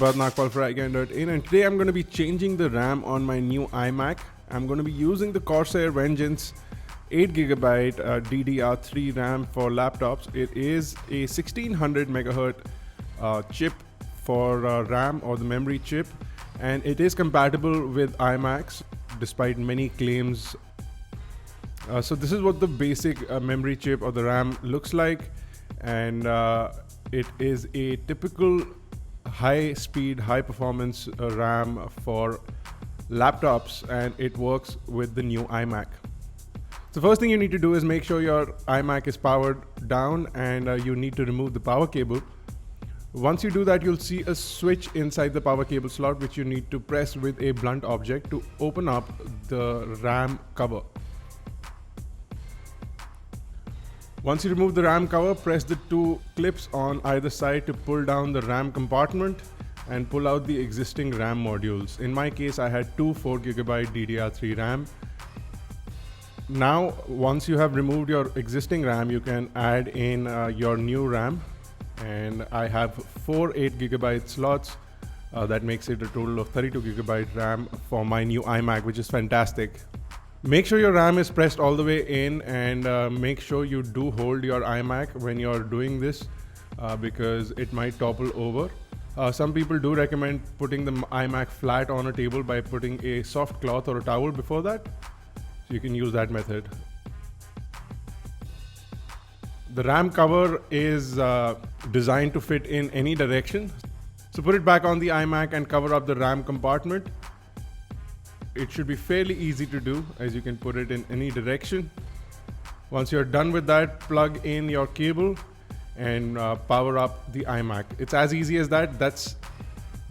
Bharat Nagpal for iGyan.in, and today I'm going to be changing the RAM on my new iMac. I'm going to be using the Corsair Vengeance 8GB DDR3 RAM for laptops. It is a 1600 megahertz chip for RAM, or the memory chip, and it is compatible with iMacs despite many claims. So this is what the basic memory chip or the RAM looks like, and it is a typical high speed, high performance RAM for laptops, and it works with the new iMac. So first thing you need to do is make sure your iMac is powered down, and you need to remove the power cable. Once you do that, you'll see a switch inside the power cable slot, which you need to press with a blunt object to open up the RAM cover. Once you remove the RAM cover, press the two clips on either side to pull down the RAM compartment and pull out the existing RAM modules. In my case, I had two 4GB DDR3 RAM. Now, once you have removed your existing RAM, you can add in your new RAM. And I have four 8GB slots. That makes it a total of 32GB RAM for my new iMac, which is fantastic. Make sure your RAM is pressed all the way in, and make sure you do hold your iMac when you're doing this because it might topple over. Some people do recommend putting the iMac flat on a table by putting a soft cloth or a towel before that. So you can use that method. The RAM cover is designed to fit in any direction. So put it back on the iMac and cover up the RAM compartment. It should be fairly easy to do, as you can put it in any direction. Once you're done with that, plug in your cable and power up the iMac. It's as easy as that. That's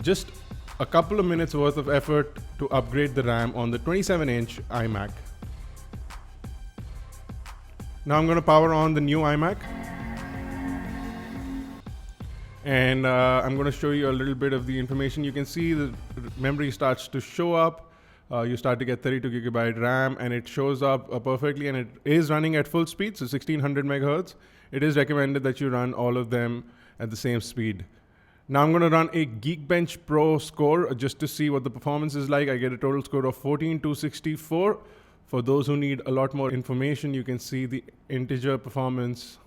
just a couple of minutes worth of effort to upgrade the RAM on the 27-inch iMac. Now I'm going to power on the new iMac, and I'm going to show you a little bit of the information. You can see the memory starts to show up. You start to get 32GB RAM, and it shows up perfectly, and it is running at full speed, so 1600 megahertz. It is recommended that you run all of them at the same speed. Now I'm going to run a Geekbench Pro score just to see what the performance is like. I get a total score of 14264. For those who need a lot more information, you can see the integer performance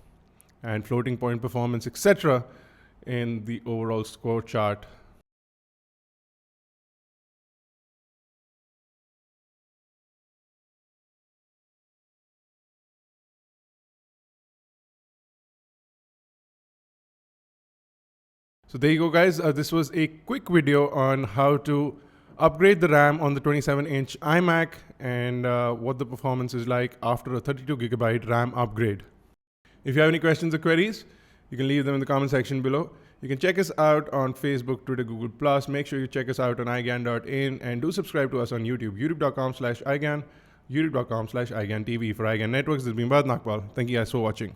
and floating point performance, etc. in the overall score chart. So there you go, guys. This was a quick video on how to upgrade the RAM on the 27-inch iMac and what the performance is like after a 32GB RAM upgrade. If you have any questions or queries, you can leave them in the comment section below. You can check us out on Facebook, Twitter, Google+. Make sure you check us out on iGyan.in, and do subscribe to us on YouTube, youtube.com/iGyan, youtube.com/iGyanTV. For iGyan Networks, this has been Bharat Nagpal. Thank you guys for watching.